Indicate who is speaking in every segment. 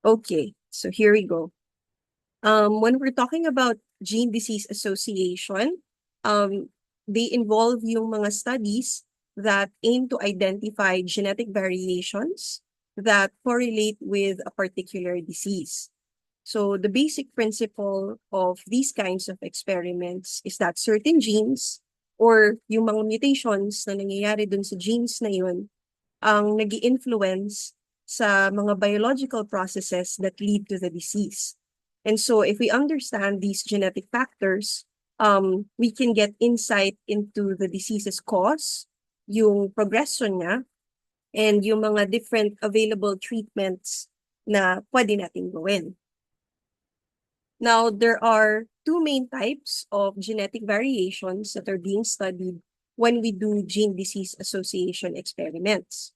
Speaker 1: Okay, so here we go. When we're talking about gene disease association, um, they involve yung mga studies that aim to identify genetic variations that correlate with a particular disease. So the basic principle of these kinds of experiments is that certain genes or yung mga mutations na nangyayari dun sa genes na yun ang nag-i-influence sa mga biological processes that lead to the disease. And so if we understand these genetic factors, we can get insight into the disease's cause, yung progression niya, and yung mga different available treatments na pwede natin gawin. Now, there are two main types of genetic variations that are being studied when we do gene disease association experiments.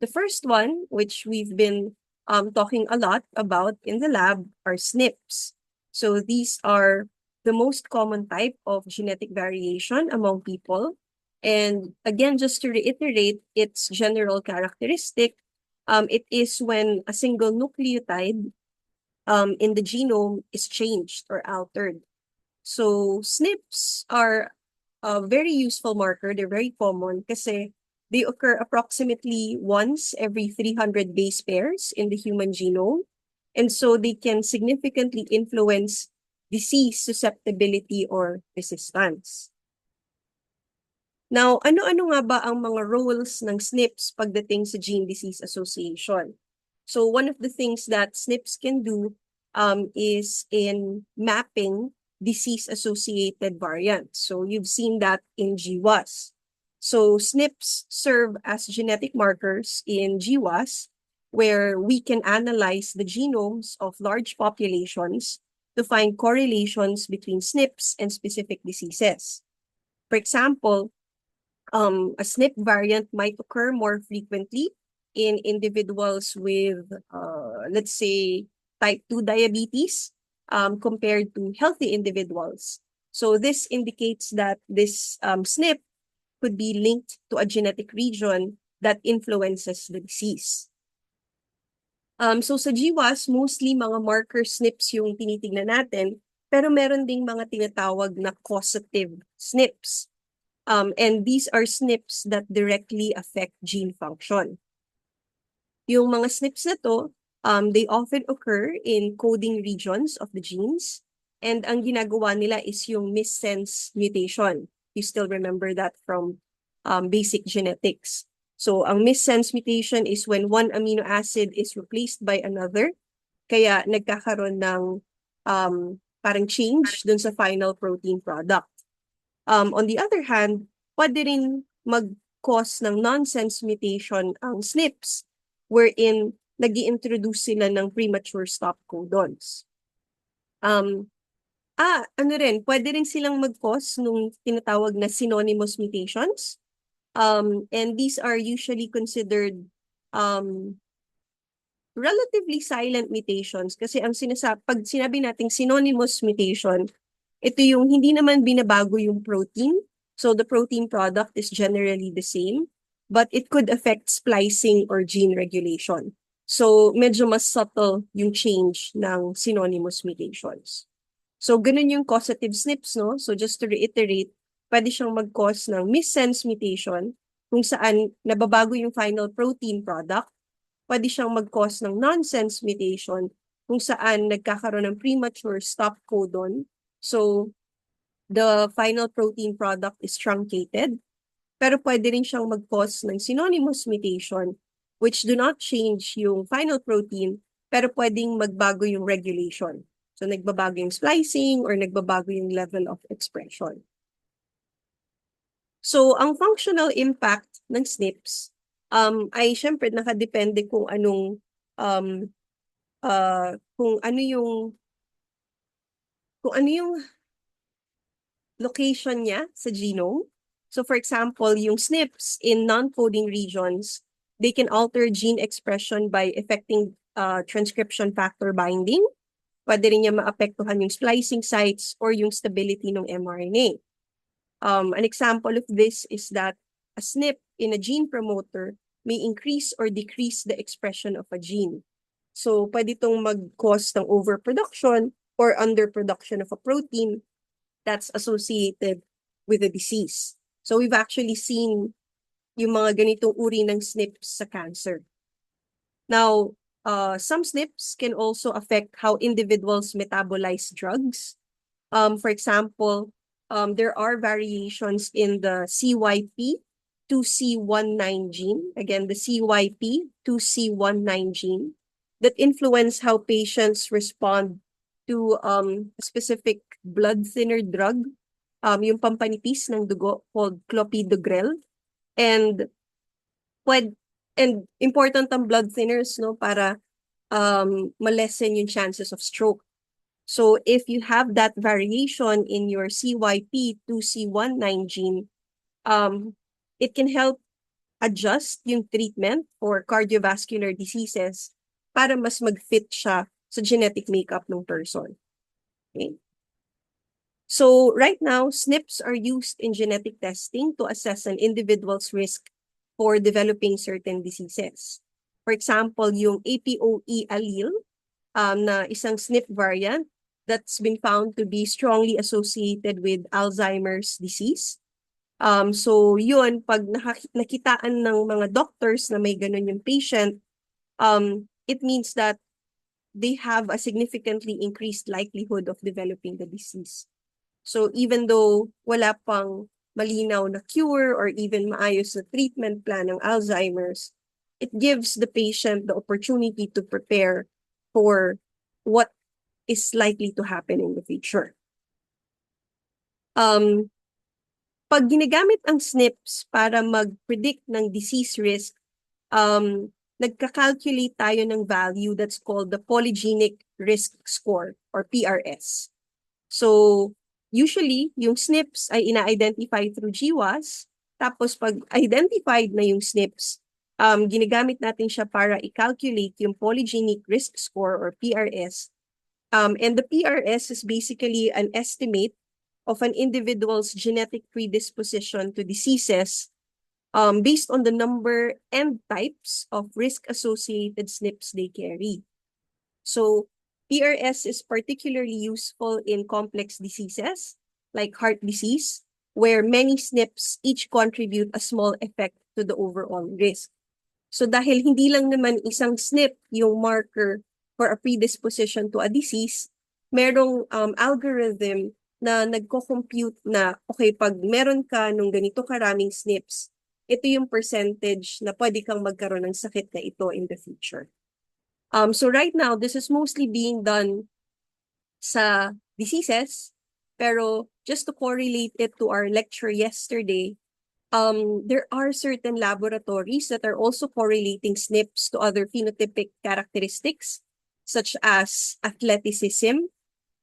Speaker 1: The first one, which we've been talking a lot about in the lab, are SNPs. So these are the most common type of genetic variation among people. And again, just to reiterate its general characteristic, it is when a single nucleotide in the genome is changed or altered. So SNPs are a very useful marker. They're very common kasi they occur approximately once every 300 base pairs in the human genome. And so they can significantly influence disease susceptibility or resistance. Now, ano-ano nga ba ang mga roles ng SNPs pagdating sa gene disease association? So one of the things that SNPs can do is in mapping disease-associated variants. So you've seen that in GWAS. So SNPs serve as genetic markers in GWAS where we can analyze the genomes of large populations to find correlations between SNPs and specific diseases. For example, a SNP variant might occur more frequently in individuals with, let's say, type 2 diabetes compared to healthy individuals. So this indicates that this SNP could be linked to a genetic region that influences the disease. So sa GWAS, mostly mga marker SNPs yung tinitignan natin, pero meron ding mga tinatawag na causative SNPs. And these are SNPs that directly affect gene function. Yung mga SNPs na to, they often occur in coding regions of the genes. And ang ginagawa nila is yung missense mutation. You still remember that from basic genetics. So ang missense mutation is when one amino acid is replaced by another. Kaya nagkakaroon ng parang change dun sa final protein product. On the other hand, pwede rin mag-cause ng nonsense mutation ang SNPs wherein nag-i-introduce sila ng premature stop codons. Ano rin, pwede rin silang mag-cause nung tinatawag na synonymous mutations. And these are usually considered relatively silent mutations kasi pag sinabi nating synonymous mutation, ito yung hindi naman binabago yung protein. So the protein product is generally the same, but it could affect splicing or gene regulation. So medyo mas subtle yung change ng synonymous mutations. So ganun yung causative SNPs, no? So just to reiterate, pwede siyang mag-cause ng missense mutation kung saan nababago yung final protein product. Pwede siyang mag-cause ng nonsense mutation kung saan nagkakaroon ng premature stop codon. So the final protein product is truncated. Pero pwede rin siyang mag-cause ng synonymous mutation which do not change yung final protein pero pwedeng magbago yung regulation. So nagbabago yung splicing or nagbabago yung level of expression. So ang functional impact ng SNPs ay syempre nakadepende kung anong kung ano yung location niya sa genome. So for example, yung SNPs in non-coding regions, they can alter gene expression by affecting transcription factor binding. Pwede rin niya maapektuhan yung splicing sites or yung stability ng mRNA. An example of this is that a SNP in a gene promoter may increase or decrease the expression of a gene. So, pwede itong mag-cause ng overproduction or underproduction of a protein that's associated with the disease. So, we've actually seen yung mga ganitong uri ng SNPs sa cancer. Now, some SNPs can also affect how individuals metabolize drugs. For example, there are variations in the CYP2C19 gene, again, the CYP2C19 gene, that influence how patients respond to a specific blood thinner drug, yung pampanipis ng dugo called clopidogrel. And pwed, and important ang blood thinners, no, para malesen yung chances of stroke. So if you have that variation in your CYP2C19 gene, it can help adjust yung treatment for cardiovascular diseases para mas mag-fit siya sa genetic makeup ng person. Okay? So right now, SNPs are used in genetic testing to assess an individual's risk for developing certain diseases. For example, yung APOE allele na isang SNP variant that's been found to be strongly associated with Alzheimer's disease. So yun, pag nakitaan ng mga doctors na may ganun yung patient, it means that they have a significantly increased likelihood of developing the disease. So even though wala pang malinaw na cure or even maayos na treatment plan ng Alzheimer's, it gives the patient the opportunity to prepare for what is likely to happen in the future. Pag ginagamit ang SNPs para mag-predict ng disease risk, nagka-calculate tayo ng value that's called the polygenic risk score or PRS. So, usually, yung SNPs ay ina-identify through GWAS. Tapos, pag identified na yung SNPs, ginagamit natin siya para i-calculate yung polygenic risk score or PRS. And the PRS is basically an estimate of an individual's genetic predisposition to diseases based on the number and types of risk-associated SNPs they carry. So, PRS is particularly useful in complex diseases like heart disease, where many SNPs each contribute a small effect to the overall risk. So dahil hindi lang naman isang SNP yung marker for a predisposition to a disease, merong algorithm na nagko-compute na, okay, pag meron ka nung ganito karaming SNPs, ito yung percentage na pwede kang magkaroon ng sakit na ito in the future. So right now, this is mostly being done sa diseases, pero just to correlate it to our lecture yesterday, there are certain laboratories that are also correlating SNPs to other phenotypic characteristics, such as athleticism.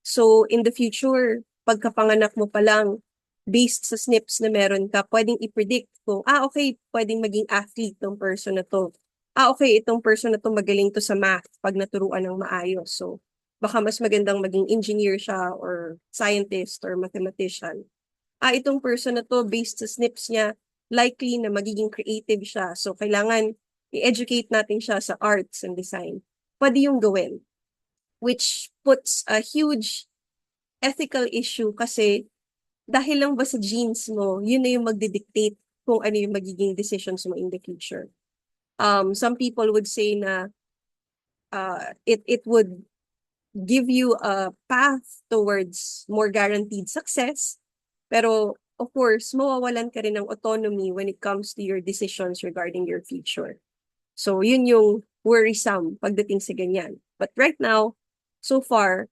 Speaker 1: So in the future, pagkapanganak mo pa lang, based sa SNPs na meron ka, pwedeng i-predict kung, okay, pwedeng maging athlete ng person na to. Okay, itong person na to magaling to sa math pag naturuan ng maayos. So, baka mas magandang maging engineer siya or scientist or mathematician. Itong person na to, based sa SNPs niya, likely na magiging creative siya. So, kailangan i-educate natin siya sa arts and design. Pwede yung gawin. Which puts a huge ethical issue kasi dahil lang ba sa genes mo, yun na yung magdidictate kung ano yung magiging decisions mo in the future. Some people would say na it would give you a path towards more guaranteed success. Pero, of course, mawawalan ka rin ng autonomy when it comes to your decisions regarding your future. So, yun yung worrisome pagdating sa ganyan. But right now, so far,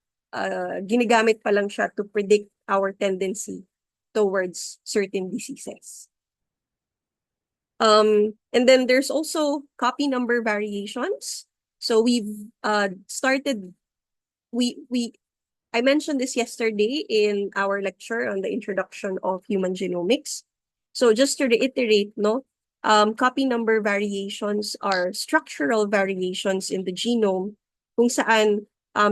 Speaker 1: ginagamit pa lang siya to predict our tendency towards certain diseases. And then there's also copy number variations. So we've started, I mentioned this yesterday in our lecture on the introduction of human genomics. So just to reiterate, copy number variations are structural variations in the genome kung saan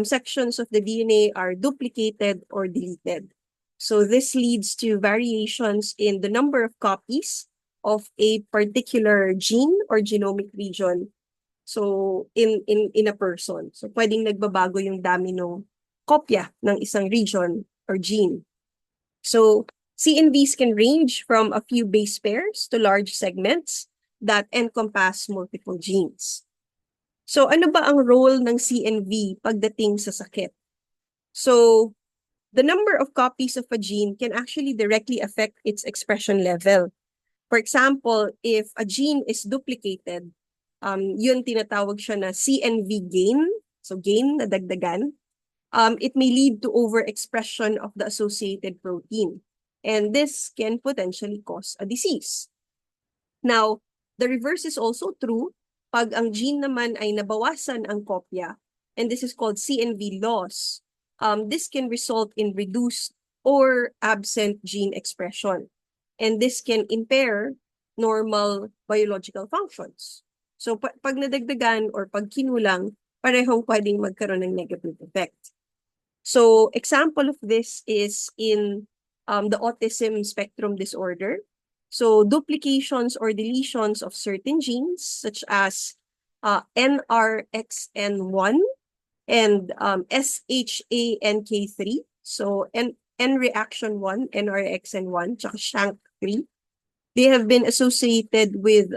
Speaker 1: sections of the DNA are duplicated or deleted. So this leads to variations in the number of copies of a particular gene or genomic region So, in a person. So, pwedeng nagbabago yung dami ng kopya ng isang region or gene. So, CNVs can range from a few base pairs to large segments that encompass multiple genes. So, ano ba ang role ng CNV pagdating sa sakit? So, the number of copies of a gene can actually directly affect its expression level. For example, if a gene is duplicated, yun tinatawag siya na CNV gain. So gain na dagdagan. It may lead to overexpression of the associated protein. And this can potentially cause a disease. Now, the reverse is also true. Pag ang gene naman ay nabawasan ang kopya, and this is called CNV loss, this can result in reduced or absent gene expression. And this can impair normal biological functions. So pag nadagdagan or pag kinulang, parehong pwedeng magkaroon ng negative effect. So example of this is in the autism spectrum disorder. So duplications or deletions of certain genes such as NRXN1 and SHANK3. So N reaction 1, NRXN1, tsaka SHANK3. They have been associated with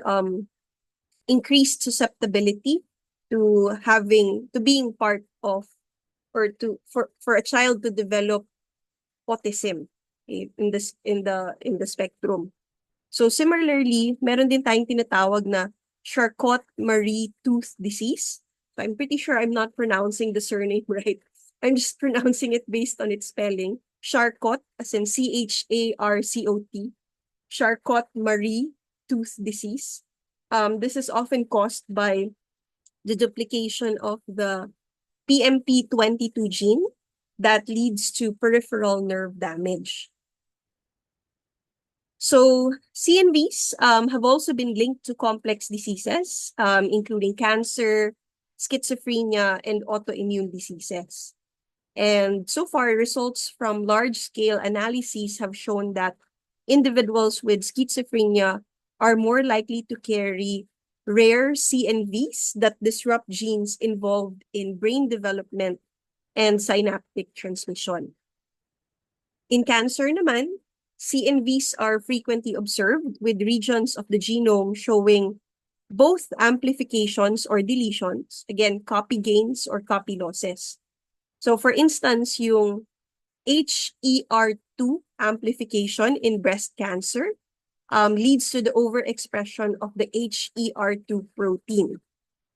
Speaker 1: increased susceptibility to being part of or for a child to develop autism in the spectrum. So similarly, meron din tayong tinatawag na Charcot-Marie Tooth disease. So I'm pretty sure I'm not pronouncing the surname right. I'm just pronouncing it based on its spelling. Charcot, as in CHARCOT. Charcot-Marie Tooth disease. This is often caused by the duplication of the PMP22 gene that leads to peripheral nerve damage. So CNVs have also been linked to complex diseases, including cancer, schizophrenia, and autoimmune diseases. And so far, results from large-scale analyses have shown that individuals with schizophrenia are more likely to carry rare CNVs that disrupt genes involved in brain development and synaptic transmission. In cancer naman, CNVs are frequently observed with regions of the genome showing both amplifications or deletions, again, copy gains or copy losses. So for instance, yung HER2 amplification in breast cancer leads to the overexpression of the HER2 protein.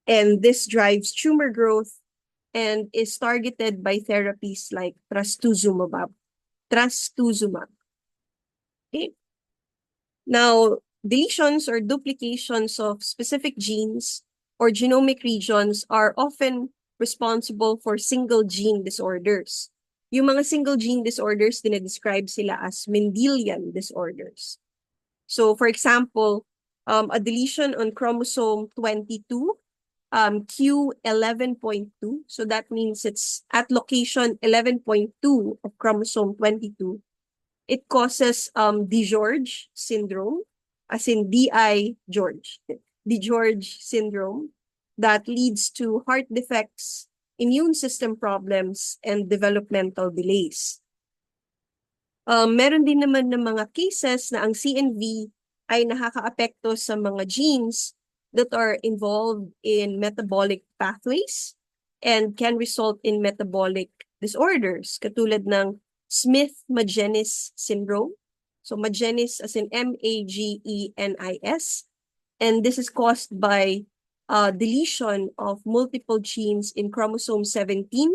Speaker 1: And this drives tumor growth and is targeted by therapies like trastuzumab. Okay. Now, deletions or duplications of specific genes or genomic regions are often responsible for single gene disorders. Yung mga single gene disorders, dinedescribe sila as Mendelian disorders. So, for example, a deletion on chromosome 22, Q11.2. So that means it's at location 11.2 of chromosome 22. It causes DiGeorge syndrome, as in DiGeorge syndrome, that leads to heart defects, immune system problems, and developmental delays. Meron din naman ng mga cases na ang CNV ay nakakaapekto sa mga genes that are involved in metabolic pathways and can result in metabolic disorders, katulad ng Smith-Magenis syndrome. So Magenis as in Magenis. And this is caused by deletion of multiple genes in chromosome 17,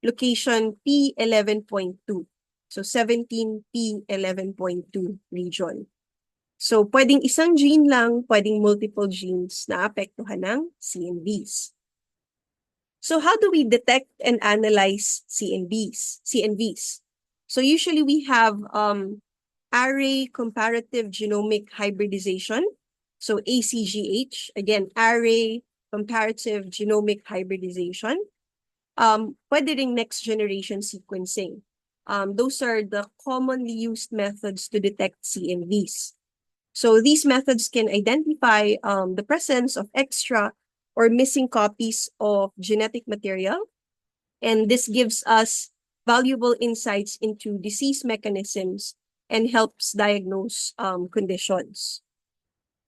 Speaker 1: location P11.2. So 17P11.2 region. So pwedeng isang gene lang, pwedeng multiple genes na apektuhan ng CNVs. So how do we detect and analyze CNVs? So usually we have array comparative genomic hybridization. So ACGH, again, array comparative genomic hybridization. Pwede ring next generation sequencing. Those are the commonly used methods to detect CNVs. So these methods can identify the presence of extra or missing copies of genetic material. And this gives us valuable insights into disease mechanisms and helps diagnose conditions.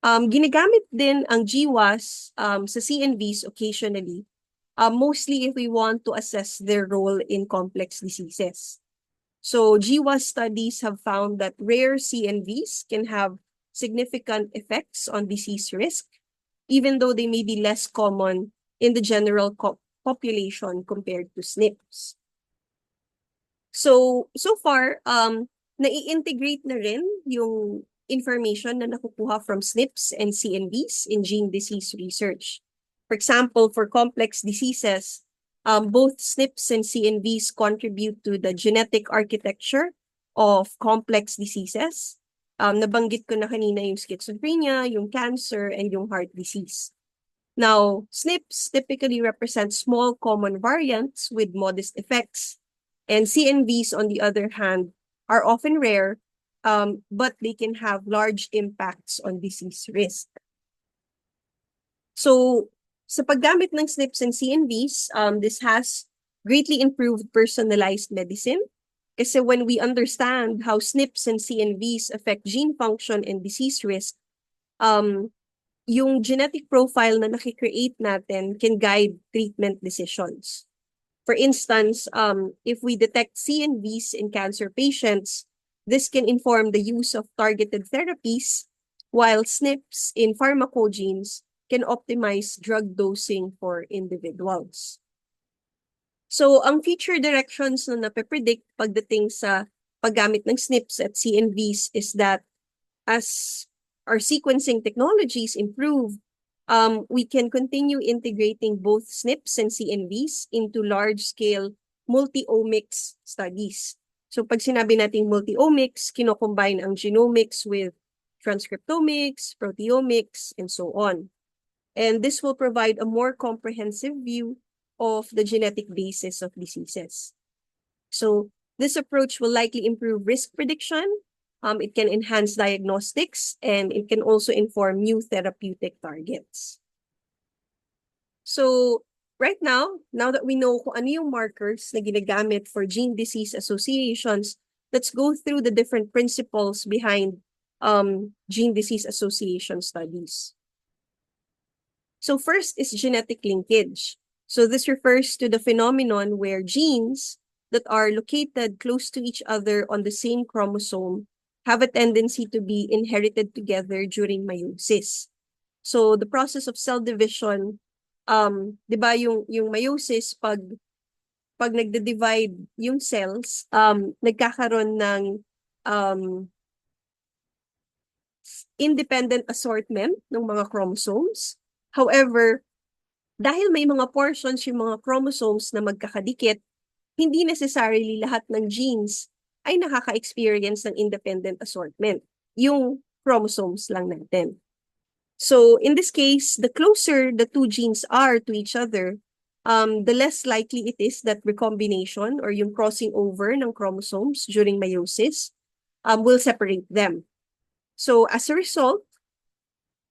Speaker 1: Ginagamit din ang GWAS sa CNVs occasionally, mostly if we want to assess their role in complex diseases. So GWAS studies have found that rare CNVs can have significant effects on disease risk, even though they may be less common in the general population compared to SNPs. So far, nai-integrate na rin yung information na nakukuha from SNPs and CNVs in gene disease research. For example, for complex diseases, both SNPs and CNVs contribute to the genetic architecture of complex diseases. Nabanggit ko na kanina yung schizophrenia, yung cancer, and yung heart disease. Now, SNPs typically represent small common variants with modest effects, and CNVs, on the other hand, are often rare, but they can have large impacts on disease risk. So, sa paggamit ng SNPs and CNVs, this has greatly improved personalized medicine. Kasi when we understand how SNPs and CNVs affect gene function and disease risk, yung genetic profile na nakikreate natin can guide treatment decisions. For instance, if we detect CNVs in cancer patients, this can inform the use of targeted therapies, while SNPs in pharmacogenes can optimize drug dosing for individuals. So, ang future directions na nape-predict pagdating sa paggamit ng SNPs at CNVs is that as our sequencing technologies improve, we can continue integrating both SNPs and CNVs into large-scale multi-omics studies. So pag sinabi nating multi-omics, kino-combine ang genomics with transcriptomics, proteomics, and so on. And this will provide a more comprehensive view of the genetic basis of diseases. So this approach will likely improve risk prediction. It can enhance diagnostics, and it can also inform new therapeutic targets. So right now that we know kung ano yung markers na ginagamit for gene disease associations, let's go through the different principles behind gene disease association studies. So first is genetic linkage. So this refers to the phenomenon where genes that are located close to each other on the same chromosome have a tendency to be inherited together during meiosis. So the process of cell division, di ba yung meiosis, pag nagde-divide yung cells, nagkakaroon ng independent assortment ng mga chromosomes. However, dahil may mga portions yung mga chromosomes na magkakadikit, hindi necessarily lahat ng genes ay nakaka-experience ng independent assortment. Yung chromosomes lang natin. So in this case, the closer the two genes are to each other, the less likely it is that recombination or yung crossing over ng chromosomes during meiosis will separate them. So as a result,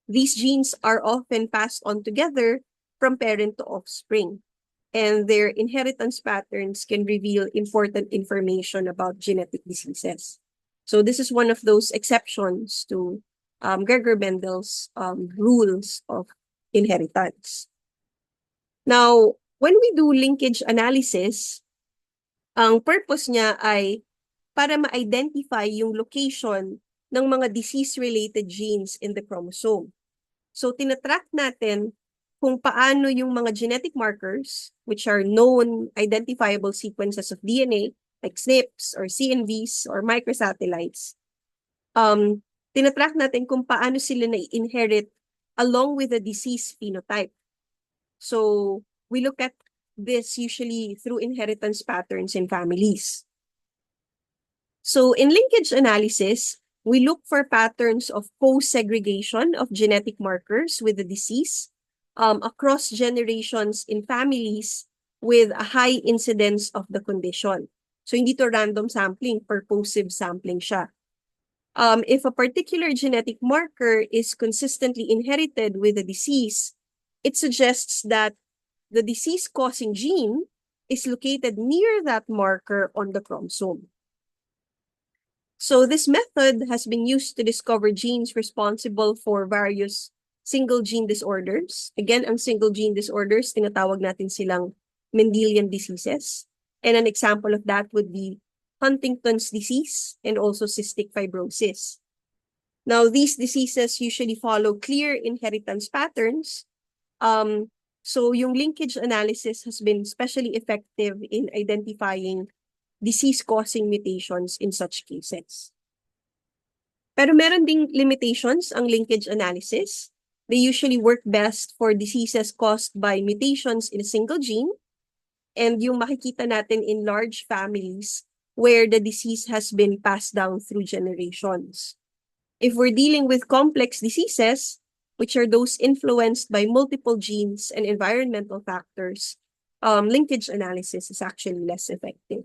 Speaker 1: these genes are often passed on together from parent to offspring, and their inheritance patterns can reveal important information about genetic diseases. So this is one of those exceptions to Gregor Mendel's rules of inheritance. Now, when we do linkage analysis, ang purpose niya ay para ma-identify yung location ng mga disease-related genes in the chromosome. So tinatrack natin kung paano yung mga genetic markers, which are known identifiable sequences of DNA, like SNPs or CNVs or microsatellites, tinatrack natin kung paano sila na-inherit along with the disease phenotype. So we look at this usually through inheritance patterns in families. So in linkage analysis, we look for patterns of co-segregation of genetic markers with the disease across generations in families with a high incidence of the condition. So hindi to random sampling, purposive sampling siya. If a particular genetic marker is consistently inherited with the disease, it suggests that the disease-causing gene is located near that marker on the chromosome. So this method has been used to discover genes responsible for various single gene disorders. Again, ang single gene disorders, tinatawag natin silang Mendelian diseases. And an example of that would be Huntington's disease and also cystic fibrosis. Now, these diseases usually follow clear inheritance patterns. So yung linkage analysis has been especially effective in identifying disease-causing mutations in such cases. Pero meron ding limitations ang linkage analysis. They usually work best for diseases caused by mutations in a single gene, and yung makikita natin in large families where the disease has been passed down through generations. If we're dealing with complex diseases, which are those influenced by multiple genes and environmental factors, linkage analysis is actually less effective.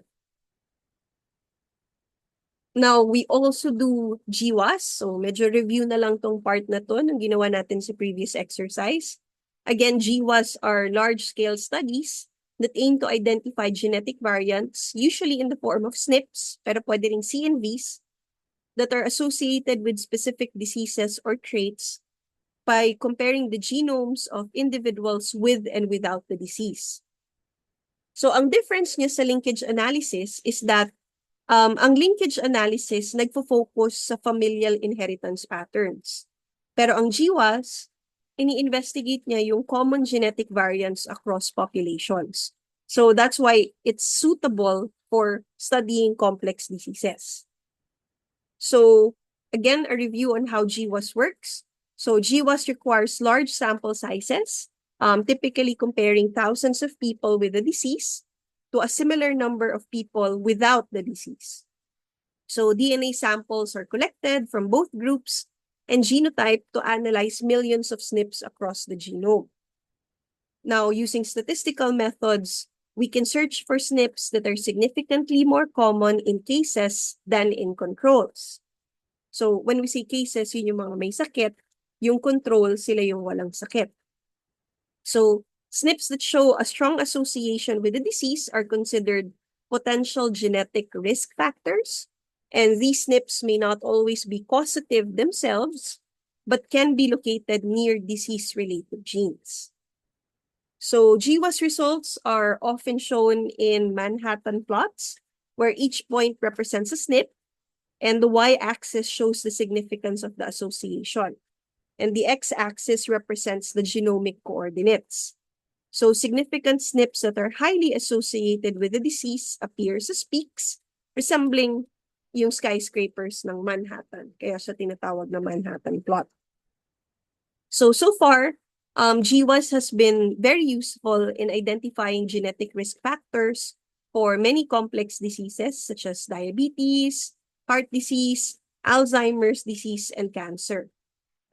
Speaker 1: Now, we also do GWAS. So, medyo review na lang tong part na to nung ginawa natin sa previous exercise. Again, GWAS are large-scale studies that aim to identify genetic variants, usually in the form of SNPs, pero pwede ring CNVs, that are associated with specific diseases or traits by comparing the genomes of individuals with and without the disease. So, ang difference niya sa linkage analysis is that ang linkage analysis nagfo-focus sa familial inheritance patterns. Pero ang GWAS, ini-investigate niya yung common genetic variants across populations. So that's why it's suitable for studying complex diseases. So again, a review on how GWAS works. So GWAS requires large sample sizes, typically comparing thousands of people with a disease to a similar number of people without the disease. So DNA samples are collected from both groups and genotyped to analyze millions of SNPs across the genome. Now, using statistical methods, we can search for SNPs that are significantly more common in cases than in controls. So when we say cases, yun yung mga may sakit, yung control, sila yung walang sakit. So SNPs that show a strong association with the disease are considered potential genetic risk factors, and these SNPs may not always be causative themselves, but can be located near disease-related genes. So GWAS results are often shown in Manhattan plots, where each point represents a SNP, and the y-axis shows the significance of the association, and the x-axis represents the genomic coordinates. So significant SNPs that are highly associated with the disease appears as peaks, resembling yung skyscrapers ng Manhattan. Kaya siya tinatawag na Manhattan plot. So far, GWAS has been very useful in identifying genetic risk factors for many complex diseases such as diabetes, heart disease, Alzheimer's disease, and cancer.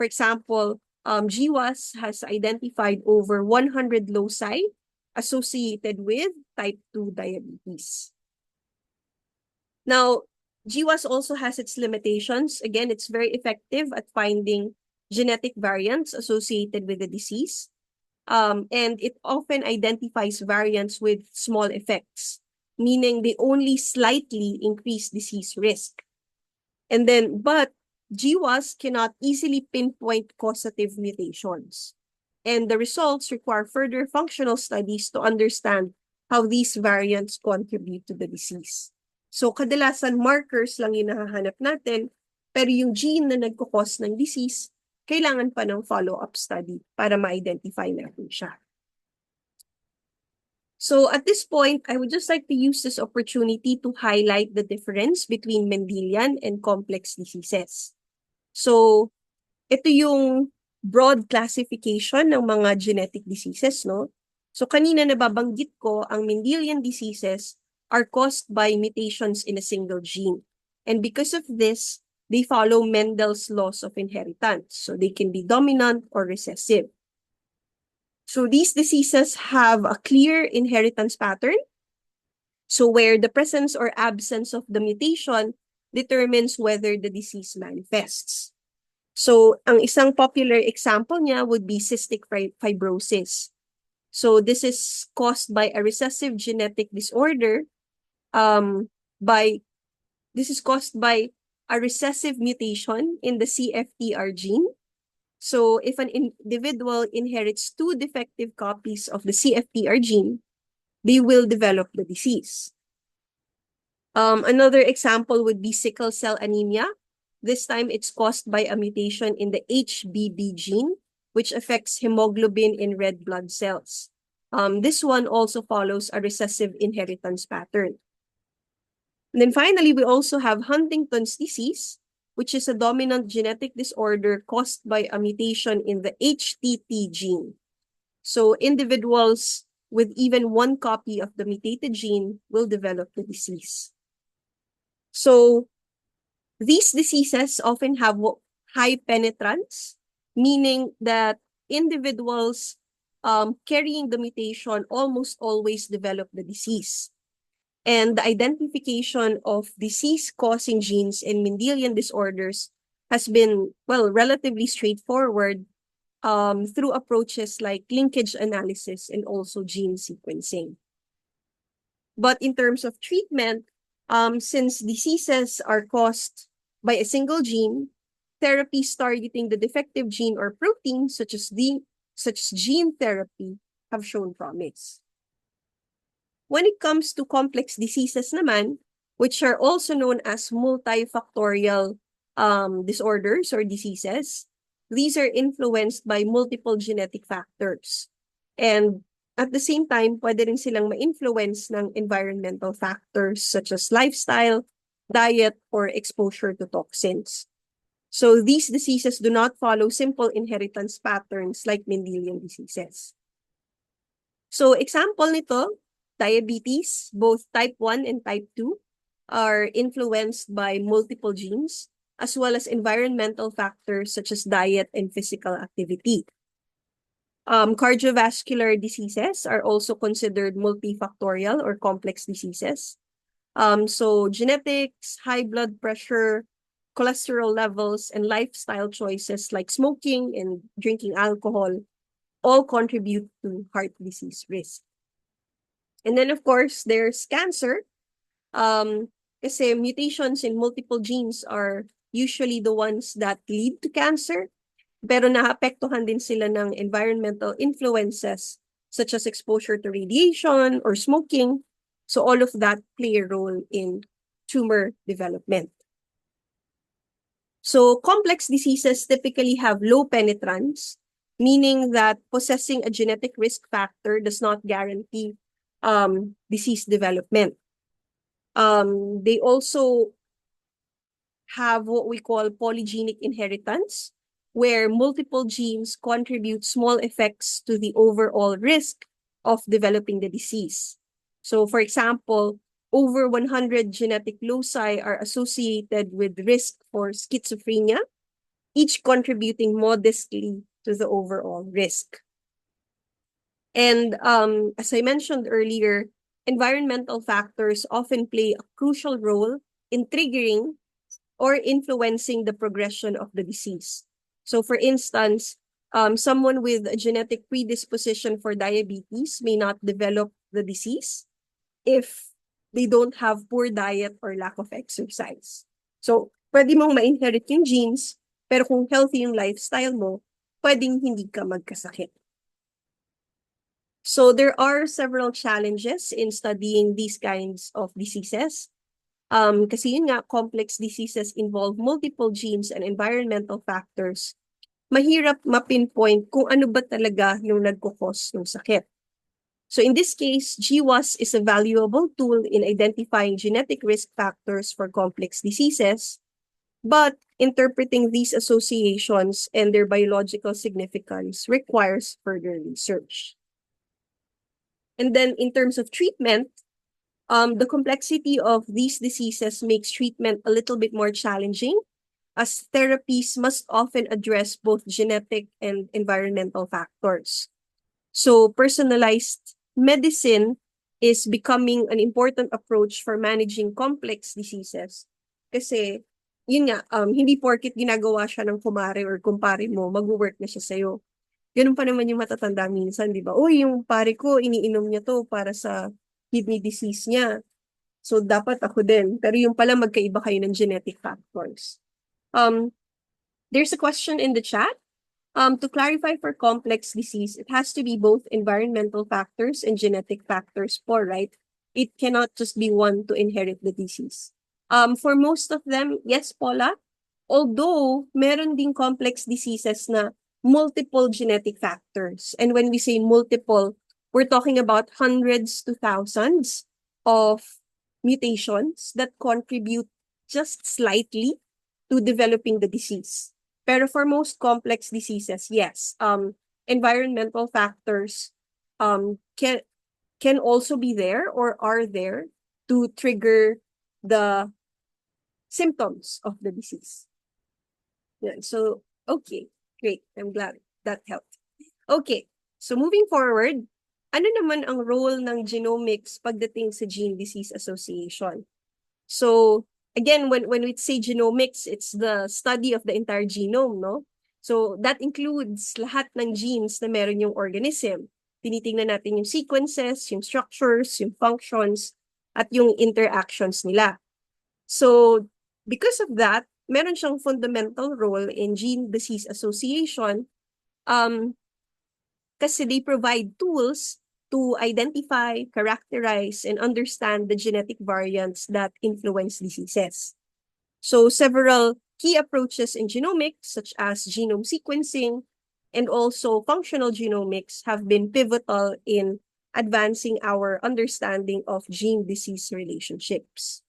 Speaker 1: For example, GWAS has identified over 100 loci associated with type 2 diabetes. Now, GWAS also has its limitations. Again, it's very effective at finding genetic variants associated with the disease. And it often identifies variants with small effects, meaning they only slightly increase disease risk. But GWAS cannot easily pinpoint causative mutations, and the results require further functional studies to understand how these variants contribute to the disease. So kadalasan markers lang yung nahahanap natin, pero yung gene na nagkukos ng disease, kailangan pa ng follow-up study para ma-identify natin siya. So at this point, I would just like to use this opportunity to highlight the difference between Mendelian and complex diseases. So, ito yung broad classification ng mga genetic diseases, no? So, kanina nababanggit ko, ang Mendelian diseases are caused by mutations in a single gene. And because of this, they follow Mendel's laws of inheritance. So, they can be dominant or recessive. So, these diseases have a clear inheritance pattern. So, where the presence or absence of the mutation determines whether the disease manifests. So, ang isang popular example niya would be cystic fibrosis. So, caused by a recessive genetic disorder um, by this is caused by a recessive mutation in the CFTR gene. So if an individual inherits two defective copies of the CFTR gene, they will develop the disease. Another example would be sickle cell anemia. This time it's caused by a mutation in the HBB gene, which affects hemoglobin in red blood cells. This one also follows a recessive inheritance pattern. And then finally, we also have Huntington's disease, which is a dominant genetic disorder caused by a mutation in the HTT gene. So individuals with even one copy of the mutated gene will develop the disease. So these diseases often have high penetrance, meaning that individuals carrying the mutation almost always develop the disease. And the identification of disease-causing genes in Mendelian disorders has been, well, relatively straightforward through approaches like linkage analysis and also gene sequencing. But in terms of treatment, since diseases are caused by a single gene, therapies targeting the defective gene or protein, such as gene therapy, have shown promise. When it comes to complex diseases naman, which are also known as multifactorial disorders or diseases, these are influenced by multiple genetic factors. And at the same time, pwede rin silang ma-influence ng environmental factors such as lifestyle, diet, or exposure to toxins. So these diseases do not follow simple inheritance patterns like Mendelian diseases. So example nito, diabetes, both type 1 and type 2, are influenced by multiple genes, as well as environmental factors such as diet and physical activity. Cardiovascular diseases are also considered multifactorial or complex diseases. So genetics, high blood pressure, cholesterol levels, and lifestyle choices like smoking and drinking alcohol all contribute to heart disease risk. And then, of course, there's cancer. Kasi mutations in multiple genes are usually the ones that lead to cancer, pero naapektuhan din sila ng environmental influences such as exposure to radiation or smoking. So all of that play a role in tumor development. So complex diseases typically have low penetrance, meaning that possessing a genetic risk factor does not guarantee disease development. They also have what we call polygenic inheritance, where multiple genes contribute small effects to the overall risk of developing the disease. So, for example, over 100 genetic loci are associated with risk for schizophrenia, each contributing modestly to the overall risk. And as I mentioned earlier, environmental factors often play a crucial role in triggering or influencing the progression of the disease. So for instance, someone with a genetic predisposition for diabetes may not develop the disease if they don't have poor diet or lack of exercise. So, pwede mong ma-inherit yung genes, pero kung healthy yung lifestyle mo, pwedeng hindi ka magkasakit. So there are several challenges in studying these kinds of diseases. Kasi yun nga, complex diseases involve multiple genes and environmental factors. Mahirap ma-pinpoint kung ano ba talaga yung nagkukos ng sakit. So in this case, GWAS is a valuable tool in identifying genetic risk factors for complex diseases, but interpreting these associations and their biological significance requires further research. And then in terms of treatment, the complexity of these diseases makes treatment a little bit more challenging, as therapies must often address both genetic and environmental factors. So personalized medicine is becoming an important approach for managing complex diseases. Kasi yun nga, hindi porket ginagawa siya ng kumare or kumpare mo, mag-work na siya sa'yo. Ganun pa naman yung matatanda minsan, di ba? Uy, yung pare ko, iniinom niya to para sa kidney disease niya. So, dapat ako din. Pero yung pala, magkaiba kayo ng genetic factors. Um, there's a question in the chat. To clarify for complex disease, it has to be both environmental factors and genetic factors for, right? It cannot just be one to inherit the disease. For most of them, yes, Paula, although meron ding complex diseases na multiple genetic factors. And when we say multiple, we're talking about hundreds to thousands of mutations that contribute just slightly to developing the disease. Pero for most complex diseases, yes, environmental factors can also be there or are there to trigger the symptoms of the disease. Yeah, so, okay, great. I'm glad that helped. Okay, so moving forward, ano naman ang role ng genomics pagdating sa gene disease association? So, again, when we say genomics, it's the study of the entire genome, no? So, that includes lahat ng genes na meron yung organism. Tinitingnan natin yung sequences, yung structures, yung functions, at yung interactions nila. So, because of that, meron siyang fundamental role in gene disease association kasi they provide tools to identify, characterize, and understand the genetic variants that influence diseases. So several key approaches in genomics, such as genome sequencing and also functional genomics, have been pivotal in advancing our understanding of gene-disease relationships.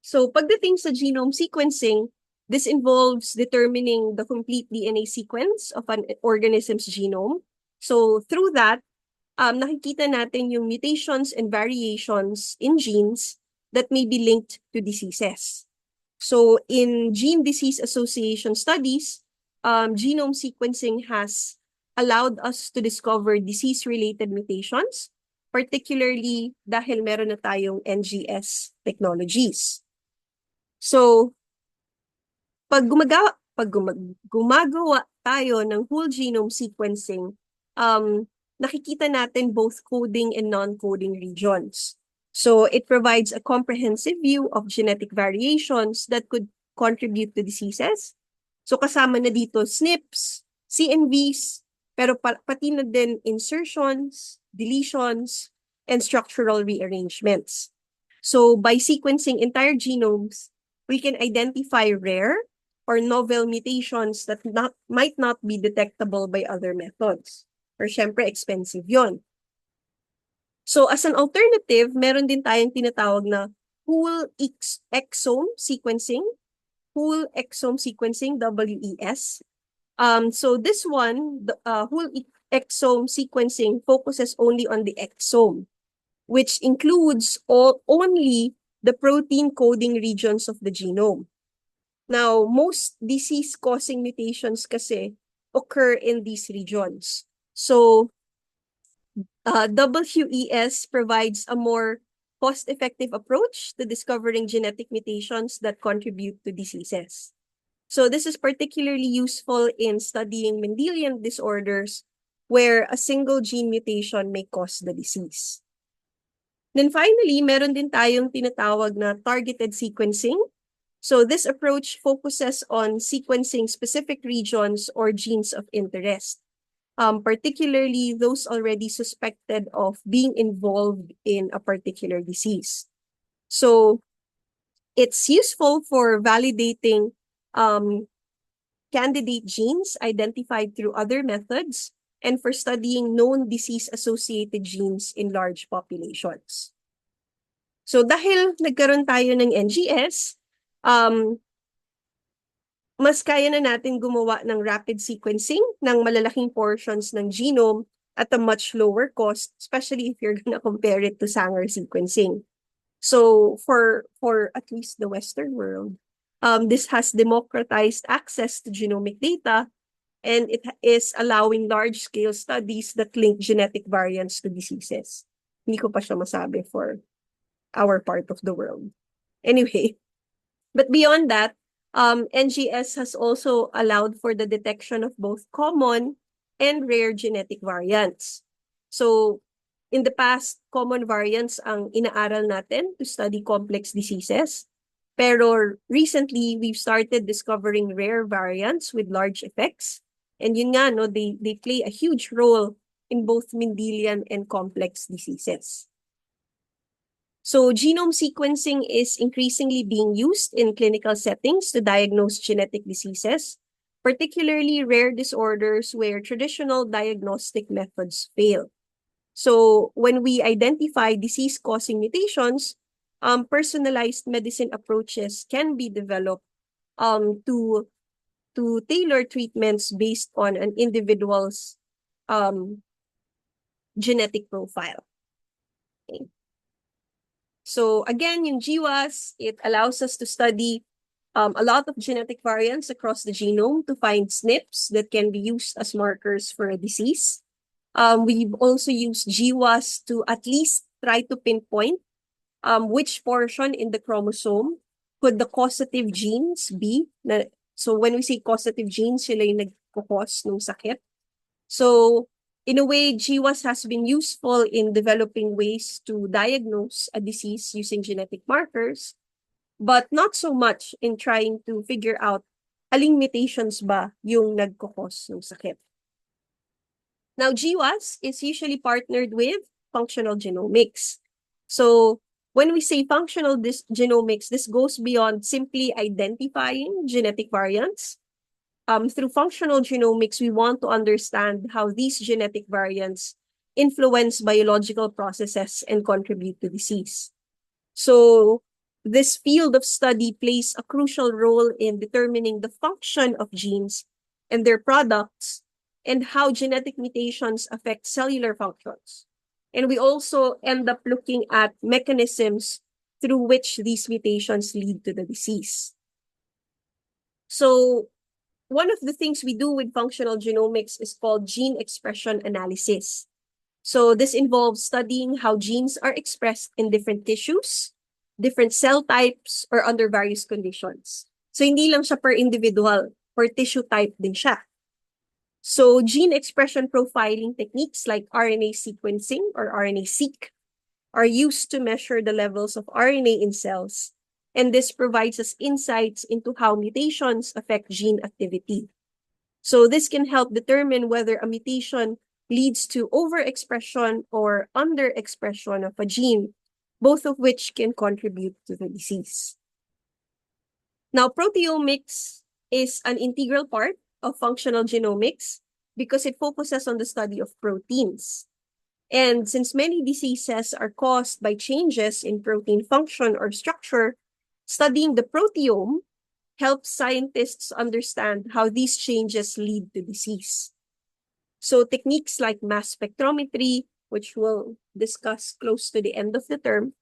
Speaker 1: So pagdating sa genome sequencing, this involves determining the complete DNA sequence of an organism's genome. So through that, nakikita natin yung mutations and variations in genes that may be linked to diseases. So in gene disease association studies, genome sequencing has allowed us to discover disease-related mutations, particularly dahil meron na tayong NGS technologies. So, pag gumagawa tayo ng whole genome sequencing, nakikita natin both coding and non-coding regions. So, it provides a comprehensive view of genetic variations that could contribute to diseases. So, kasama na dito SNPs, CNVs, pero pati na din insertions, deletions, and structural rearrangements. So, by sequencing entire genomes, we can identify rare or novel mutations that might not be detectable by other methods. Or syempre, expensive yon. So as an alternative, meron din tayong tinatawag na whole exome sequencing, WES. So this one, the whole exome sequencing focuses only on the exome, which includes only the protein coding regions of the genome. Now, most disease-causing mutations kasi occur in these regions. So, WES provides a more cost-effective approach to discovering genetic mutations that contribute to diseases. So, this is particularly useful in studying Mendelian disorders where a single gene mutation may cause the disease. Then finally, meron din tayong tinatawag na targeted sequencing. So this approach focuses on sequencing specific regions or genes of interest, particularly those already suspected of being involved in a particular disease. So it's useful for validating candidate genes identified through other methods and for studying known disease-associated genes in large populations. So dahil nagkaroon tayo ng NGS, mas kaya na natin gumawa ng rapid sequencing ng malalaking portions ng genome at a much lower cost, especially if you're gonna compare it to Sanger sequencing. So for at least the Western world, this has democratized access to genomic data, and it is allowing large-scale studies that link genetic variants to diseases. Hindi ko pa siya masabi for our part of the world. Anyway, But beyond that, NGS has also allowed for the detection of both common and rare genetic variants. So, in the past, common variants ang inaaral natin to study complex diseases. Pero recently, we've started discovering rare variants with large effects. And yun nga, no, they play a huge role in both Mendelian and complex diseases. So genome sequencing is increasingly being used in clinical settings to diagnose genetic diseases, particularly rare disorders where traditional diagnostic methods fail. So when we identify disease-causing mutations, personalized medicine approaches can be developed to tailor treatments based on an individual's genetic profile. Okay. So again, yung GWAS, it allows us to study a lot of genetic variants across the genome to find SNPs that can be used as markers for a disease. We've also used GWAS to at least try to pinpoint which portion in the chromosome could the causative genes be. So when we say causative genes, sila yung nagkukos ng sakit. So in a way, GWAS has been useful in developing ways to diagnose a disease using genetic markers, but not so much in trying to figure out aling mutations ba yung nagkukos ng sakit. Now, GWAS is usually partnered with functional genomics. So when we say functional genomics, this goes beyond simply identifying genetic variants. Through functional genomics, we want to understand how these genetic variants influence biological processes and contribute to disease. So this field of study plays a crucial role in determining the function of genes and their products and how genetic mutations affect cellular functions. And we also end up looking at mechanisms through which these mutations lead to the disease. So one of the things we do with functional genomics is called gene expression analysis. So this involves studying how genes are expressed in different tissues, different cell types, or under various conditions. So hindi lang siya per individual, per tissue type din siya. So gene expression profiling techniques like RNA sequencing or RNA-seq are used to measure the levels of RNA in cells, and this provides us insights into how mutations affect gene activity. So this can help determine whether a mutation leads to overexpression or underexpression of a gene, both of which can contribute to the disease. Now, proteomics is an integral part of functional genomics because it focuses on the study of proteins. And since many diseases are caused by changes in protein function or structure, studying the proteome helps scientists understand how these changes lead to disease. So techniques like mass spectrometry, which we'll discuss close to the end of the term,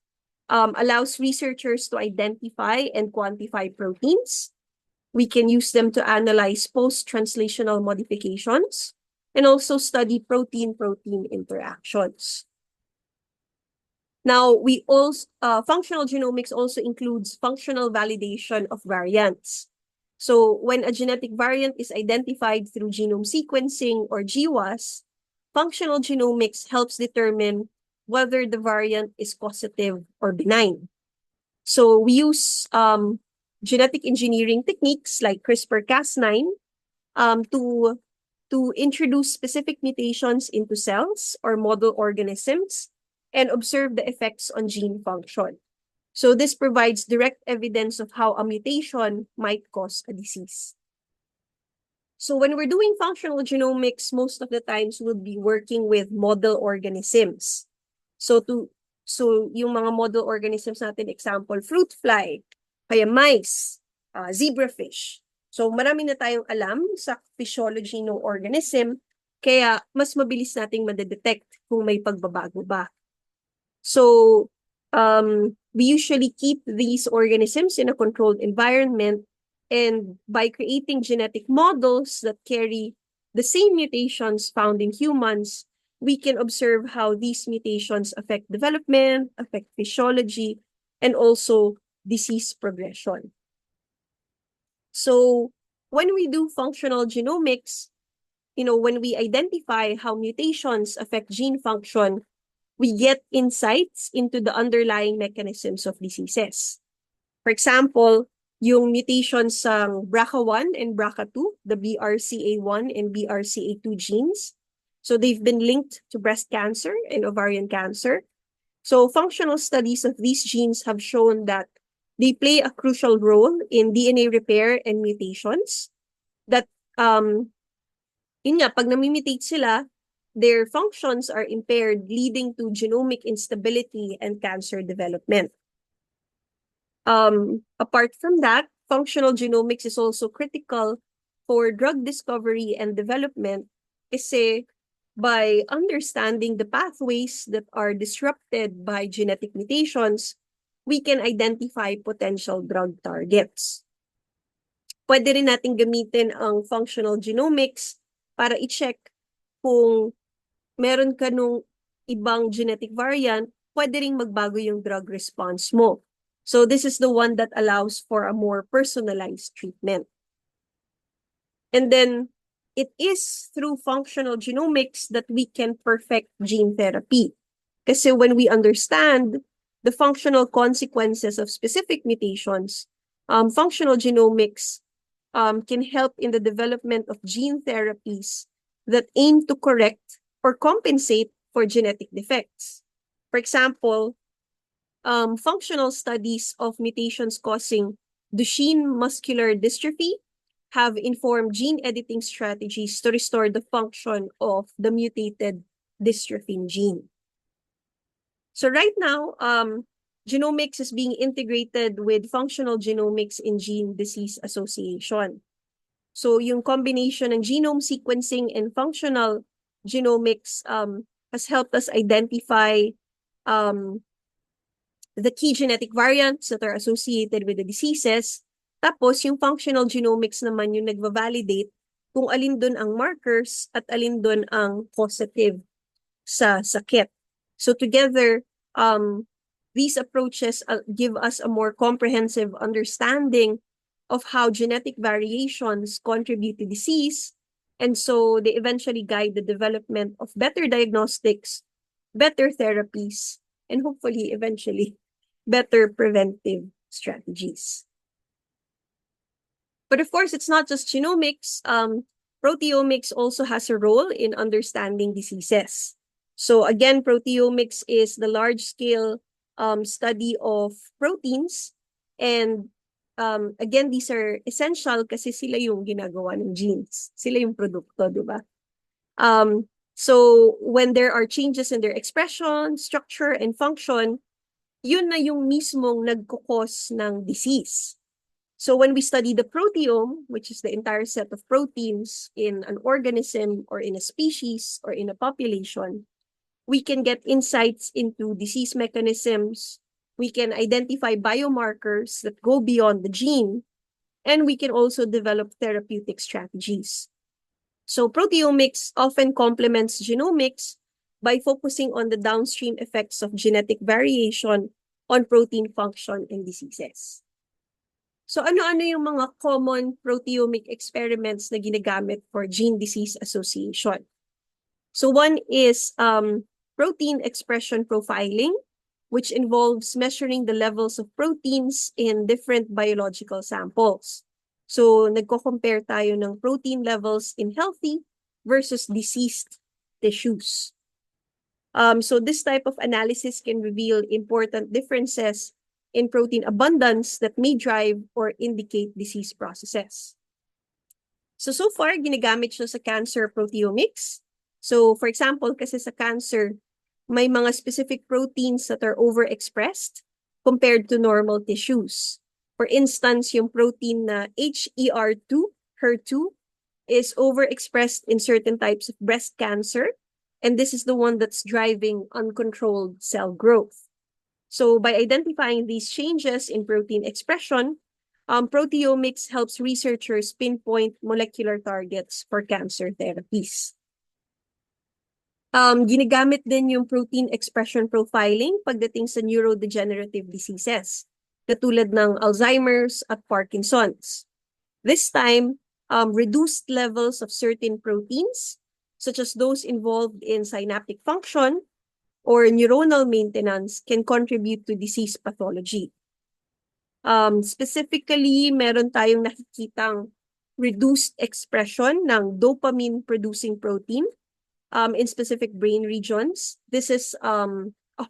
Speaker 1: allows researchers to identify and quantify proteins. We can use them to analyze post-translational modifications and also study protein-protein interactions. Now, functional genomics also includes functional validation of variants. So when a genetic variant is identified through genome sequencing or GWAS, functional genomics helps determine whether the variant is causative or benign. So we use genetic engineering techniques like CRISPR-Cas9 to introduce specific mutations into cells or model organisms and observe the effects on gene function. So this provides direct evidence of how a mutation might cause a disease. So when we're doing functional genomics, most of the times we'll be working with model organisms. So yung mga model organisms natin, example, fruit fly, kaya mice, zebrafish. So marami na tayong alam sa physiology ng organism, kaya mas mabilis nating madedetect kung may pagbabago ba. So we usually keep these organisms in a controlled environment, and by creating genetic models that carry the same mutations found in humans, we can observe how these mutations affect development, affect physiology, and also disease progression. So when we do functional genomics, when we identify how mutations affect gene function, we get insights into the underlying mechanisms of diseases. For example, yung mutations sa BRCA1 and BRCA2, the BRCA1 and BRCA2 genes. So they've been linked to breast cancer and ovarian cancer. So functional studies of these genes have shown that they play a crucial role in DNA repair and mutations that yun nga, pag namimutate sila, their functions are impaired, leading to genomic instability and cancer development. Apart from that, functional genomics is also critical for drug discovery and development kasi by understanding the pathways that are disrupted by genetic mutations, we can identify potential drug targets. Pwede rin natin gamitin ang functional genomics para i-check kung meron ka nung ibang genetic variant, pwede ring magbago yung drug response mo. So this is the one that allows for a more personalized treatment. And then it is through functional genomics that we can perfect gene therapy. Kasi when we understand the functional consequences of specific mutations, functional genomics can help in the development of gene therapies that aim to correct or compensate for genetic defects. For example, functional studies of mutations causing Duchenne muscular dystrophy have informed gene editing strategies to restore the function of the mutated dystrophin gene. So right now, genomics is being integrated with functional genomics in gene disease association. So yung combination ng genome sequencing and functional genomics has helped us identify the key genetic variants that are associated with the diseases. Tapos yung functional genomics naman yung nagva-validate kung alin doon ang markers at alin doon ang causative sa sakit. So together, these approaches give us a more comprehensive understanding of how genetic variations contribute to disease, and so they eventually guide the development of better diagnostics, better therapies, and hopefully eventually better preventive strategies. But of course, it's not just genomics. Proteomics also has a role in understanding diseases. So again, proteomics is the large-scale study of proteins. And again, these are essential kasi sila yung ginagawa ng genes. Sila yung produkto, di ba? So when there are changes in their expression, structure, and function, yun na yung mismong nagkukos ng disease. So when we study the proteome, which is the entire set of proteins in an organism or in a species or in a population, we can get insights into disease mechanisms. We can identify biomarkers that go beyond the gene, and we can also develop therapeutic strategies. So proteomics often complements genomics by focusing on the downstream effects of genetic variation on protein function and diseases. So ano-ano yung mga common proteomic experiments na ginagamit for gene disease association? So one is protein expression profiling, which involves measuring the levels of proteins in different biological samples. So nagko-compare tayo ng protein levels in healthy versus diseased tissues. So this type of analysis can reveal important differences in protein abundance that may drive or indicate disease processes. So far, ginagamit siya sa cancer proteomics. So for example, kasi sa cancer, may mga specific proteins that are overexpressed compared to normal tissues. For instance, yung protein na HER2, HER2, is overexpressed in certain types of breast cancer, and this is the one that's driving uncontrolled cell growth. So by identifying these changes in protein expression, proteomics helps researchers pinpoint molecular targets for cancer therapies. Ginagamit din yung protein expression profiling pagdating sa neurodegenerative diseases, katulad ng Alzheimer's at Parkinson's. This time, reduced levels of certain proteins, such as those involved in synaptic function or neuronal maintenance, can contribute to disease pathology. Specifically, meron tayong nakikitang reduced expression ng dopamine-producing protein in specific brain regions. This is a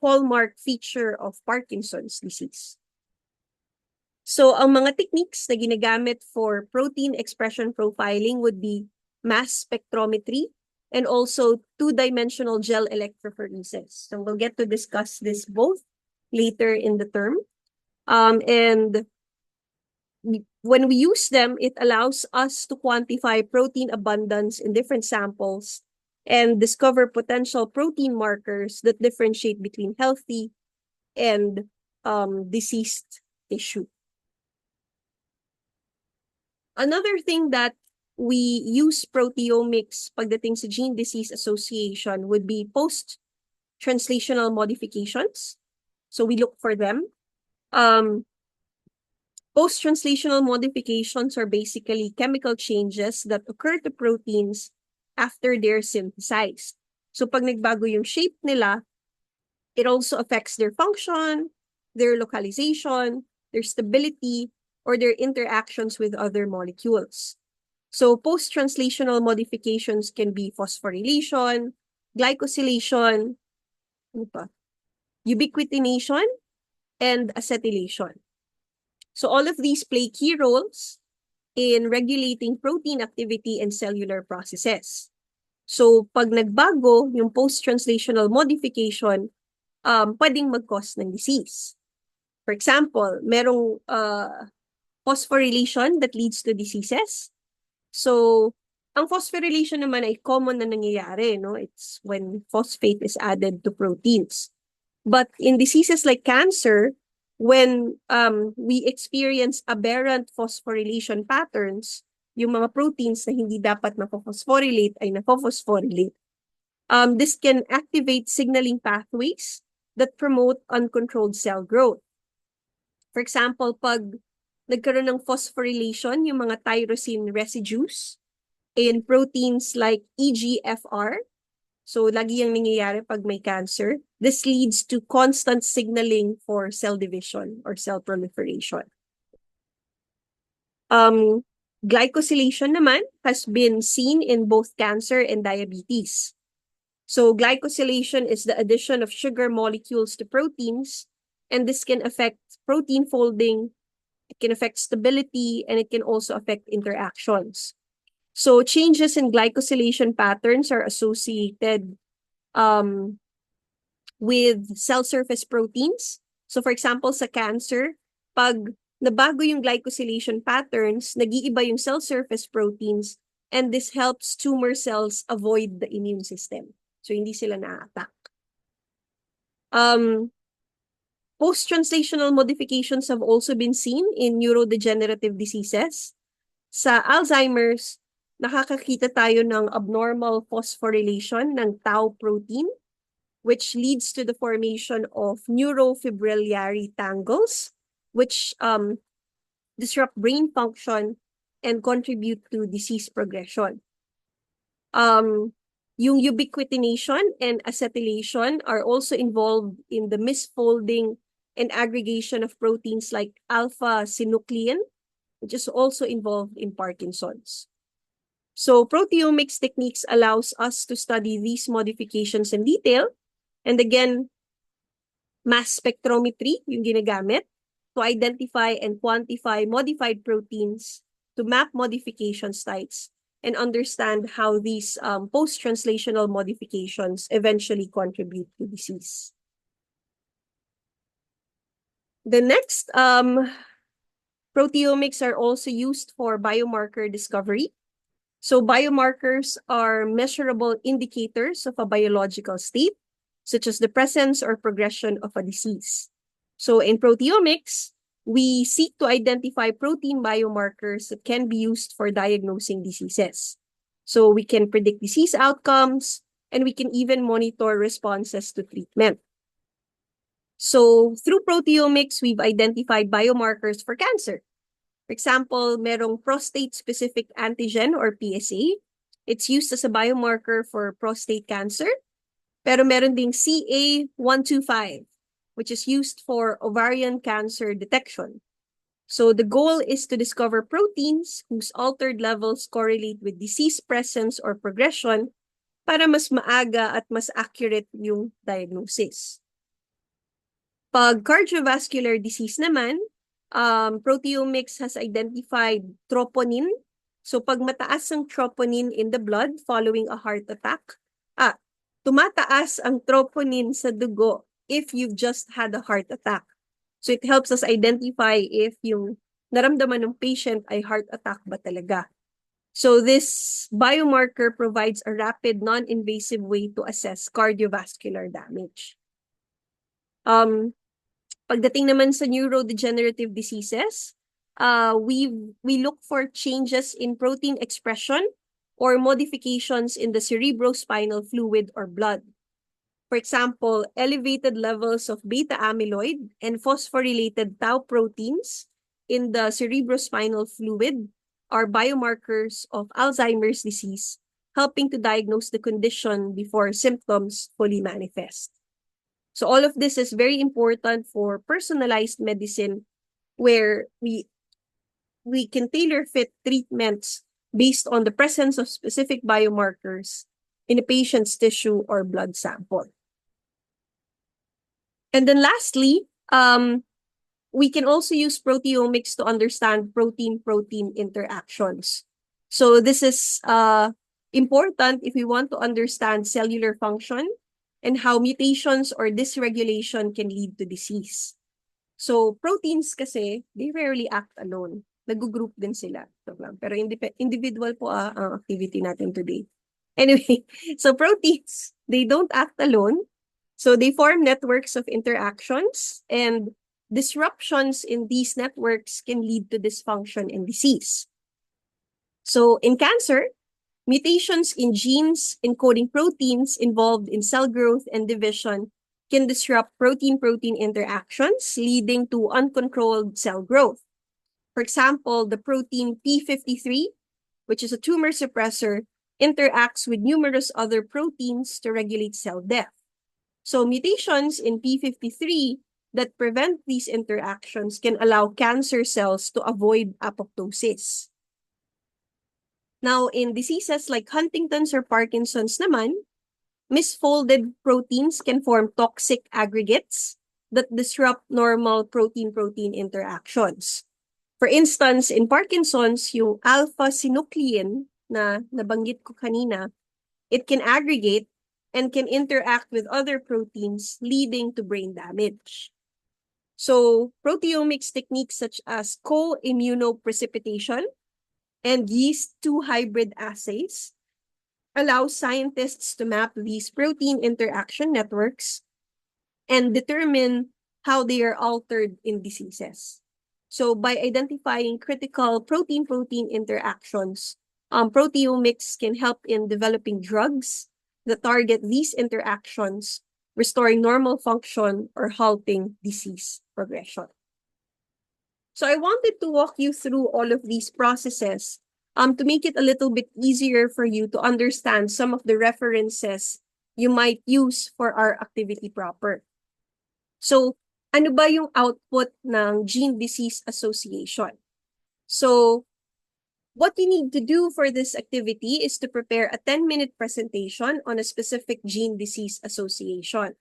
Speaker 1: hallmark feature of Parkinson's disease. So, ang mga techniques na ginagamit for protein expression profiling would be mass spectrometry and also two-dimensional gel electrophoresis. So, we'll get to discuss this both later in the term. And when we use them, it allows us to quantify protein abundance in different samples and discover potential protein markers that differentiate between healthy and diseased tissue. Another thing that we use proteomics pagdating sa gene disease association would be post-translational modifications. So we look for them. Post-translational modifications are basically chemical changes that occur to proteins after they're synthesized. So pag nagbago yung shape nila, it also affects their function, their localization, their stability, or their interactions with other molecules. So post-translational modifications can be phosphorylation, glycosylation, ubiquitination, and acetylation. So all of these play key roles in regulating protein activity and cellular processes. So pag nagbago yung post-translational modification, pwedeng mag-cause ng disease. For example, merong phosphorylation that leads to diseases. So ang phosphorylation naman ay common na nangyayari, no? It's when phosphate is added to proteins. But in diseases like cancer, when we experience aberrant phosphorylation patterns, yung mga proteins na hindi dapat na-phosphorylate ay na-phosphorylate. This can activate signaling pathways that promote uncontrolled cell growth. For example, pag nagkaroon ng phosphorylation, yung mga tyrosine residues in proteins like EGFR, so lagi yung nangyayari pag may cancer, this leads to constant signaling for cell division or cell proliferation. Glycosylation naman has been seen in both cancer and diabetes. So glycosylation is the addition of sugar molecules to proteins, and this can affect protein folding, it can affect stability, and it can also affect interactions. So changes in glycosylation patterns are associated with cell surface proteins. So for example, sa cancer, pag nabago yung glycosylation patterns, nag-iiba yung cell surface proteins, and this helps tumor cells avoid the immune system. So hindi sila na-attack. Post-translational modifications have also been seen in neurodegenerative diseases. Sa Alzheimer's, nakakakita tayo ng abnormal phosphorylation ng tau protein, which leads to the formation of neurofibrillary tangles, which disrupt brain function and contribute to disease progression. Yung ubiquitination and acetylation are also involved in the misfolding and aggregation of proteins like alpha-synuclein, which is also involved in Parkinson's. So proteomics techniques allows us to study these modifications in detail. And again, mass spectrometry yung ginagamit to identify and quantify modified proteins, to map modification sites, and understand how these post-translational modifications eventually contribute to disease. The next, proteomics are also used for biomarker discovery. So biomarkers are measurable indicators of a biological state, such as the presence or progression of a disease. So in proteomics, we seek to identify protein biomarkers that can be used for diagnosing diseases. So we can predict disease outcomes, and we can even monitor responses to treatment. So through proteomics, we've identified biomarkers for cancer. For example, merong prostate-specific antigen or PSA. It's used as a biomarker for prostate cancer. Pero meron ding CA125, which is used for ovarian cancer detection. So the goal is to discover proteins whose altered levels correlate with disease presence or progression para mas maaga at mas accurate yung diagnosis. Pag cardiovascular disease naman, proteomics has identified troponin. So pag mataas ang troponin in the blood following a heart attack, tumataas ang troponin sa dugo if you've just had a heart attack. So it helps us identify if yung naramdaman ng patient ay heart attack ba talaga. So this biomarker provides a rapid, non-invasive way to assess cardiovascular damage. Pagdating naman sa neurodegenerative diseases, we look for changes in protein expression or modifications in the cerebrospinal fluid or blood. For example, elevated levels of beta amyloid and phosphorylated tau proteins in the cerebrospinal fluid are biomarkers of Alzheimer's disease, helping to diagnose the condition before symptoms fully manifest. So all of this is very important for personalized medicine where we can tailor fit treatments based on the presence of specific biomarkers in a patient's tissue or blood sample. And then lastly, we can also use proteomics to understand protein-protein interactions. So this is important if we want to understand cellular function and how mutations or dysregulation can lead to disease. So proteins kasi, they rarely act alone. Nag-group din sila. Pero individual po ang activity natin today. Anyway, so proteins, they don't act alone. So they form networks of interactions, and disruptions in these networks can lead to dysfunction and disease. So in cancer, mutations in genes encoding proteins involved in cell growth and division can disrupt protein-protein interactions, leading to uncontrolled cell growth. For example, the protein p53, which is a tumor suppressor, interacts with numerous other proteins to regulate cell death. So mutations in p53 that prevent these interactions can allow cancer cells to avoid apoptosis. Now, in diseases like Huntington's or Parkinson's naman, misfolded proteins can form toxic aggregates that disrupt normal protein-protein interactions. For instance, in Parkinson's, yung alpha-synuclein na nabanggit ko kanina, it can aggregate and can interact with other proteins, leading to brain damage. So, proteomics techniques such as co-immunoprecipitation and yeast-2 hybrid assays allow scientists to map these protein interaction networks and determine how they are altered in diseases. So by identifying critical protein-protein interactions, proteomics can help in developing drugs that target these interactions, restoring normal function or halting disease progression. So I wanted to walk you through all of these processes to make it a little bit easier for you to understand some of the references you might use for our activity proper. So, ano ba yung output ng gene-disease association? So, what you need to do for this activity is to prepare a 10-minute presentation on a specific gene-disease association.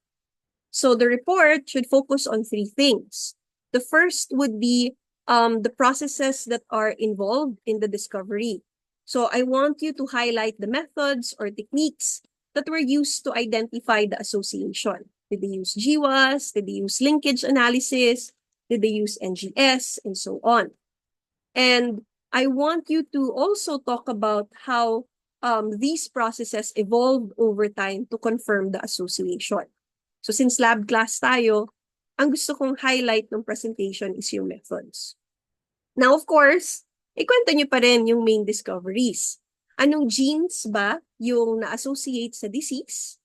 Speaker 1: So, the report should focus on 3 things. The first would be the processes that are involved in the discovery. So I want you to highlight the methods or techniques that were used to identify the association. Did they use GWAS? Did they use linkage analysis? Did they use NGS? And so on. And I want you to also talk about how these processes evolved over time to confirm the association. So since lab class tayo, ang gusto kong highlight ng presentation is yung methods. Now, of course, ikwento nyo pa rin yung main discoveries. Anong genes ba yung na-associate sa disease?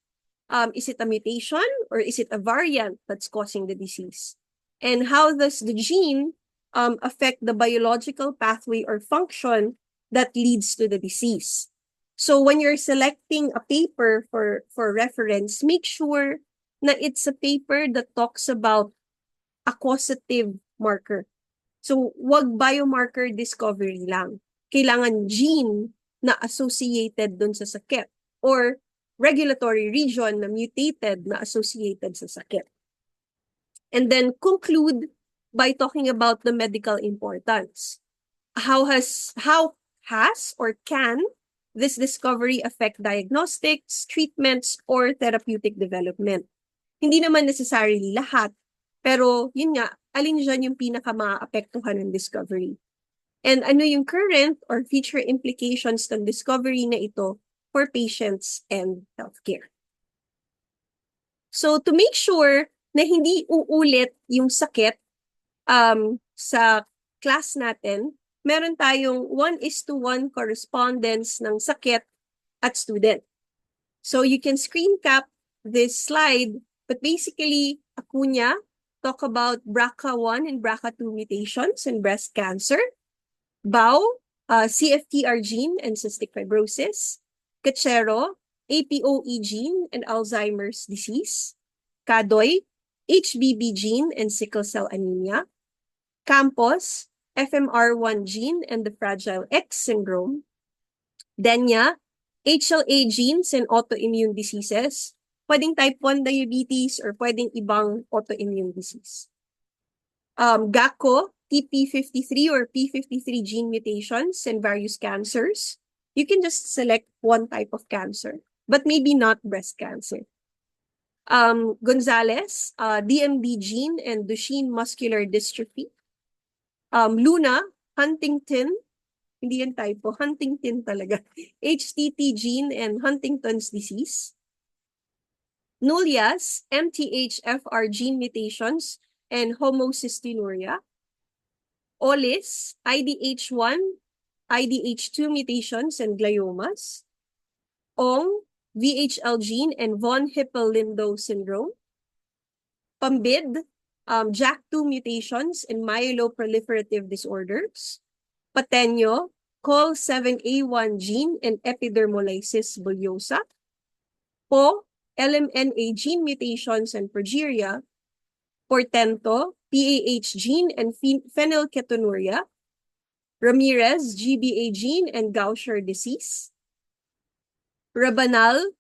Speaker 1: Is it a mutation or is it a variant that's causing the disease? And how does the gene affect the biological pathway or function that leads to the disease. So when you're selecting a paper for reference, make sure na it's a paper that talks about a causative marker. So wag biomarker discovery lang. Kailangan gene na associated dun sa sakit or regulatory region na mutated na associated sa sakit. And then conclude by talking about the medical importance. How has or can this discovery affect diagnostics, treatments, or therapeutic development? Hindi naman necessarily lahat, pero yun nga, alin dyan yung pinaka-maapektuhan ng discovery? And ano yung current or future implications ng discovery na ito for patients and healthcare? So to make sure na hindi uulit yung sakit sa class natin, meron tayong 1:1 correspondence ng sakit at student. So you can screen cap this slide, but basically, Acuña talk about BRCA1 and BRCA2 mutations in breast cancer. Bao, CFTR gene and cystic fibrosis. Cachero, APOE gene and Alzheimer's disease. Cadoy, HBB gene and sickle cell anemia. Campos, FMR1 gene and the Fragile X syndrome. Denya, HLA genes and autoimmune diseases. Pwedeng type 1 diabetes or pwedeng ibang autoimmune disease. GACO, TP53 or P53 gene mutations and various cancers. You can just select one type of cancer, but maybe not breast cancer. Gonzalez, DMD gene and Duchenne muscular dystrophy. Luna, Huntington, hindi yan typo, Huntington talaga. HTT gene and Huntington's disease. Nullias, MTHFR gene mutations and homocystinuria. Olis, IDH1, IDH2 mutations and gliomas. Ong, VHL gene and von Hippel-Lindau syndrome. Pambid, JAK2 mutations and myeloproliferative disorders. Patenyo, COL7A1 gene and epidermolysis bullosa. Po, LMNA gene mutations and progeria. Portento, PAH gene and phenylketonuria. Ramirez, GBA gene and Gaucher disease. Rabanal,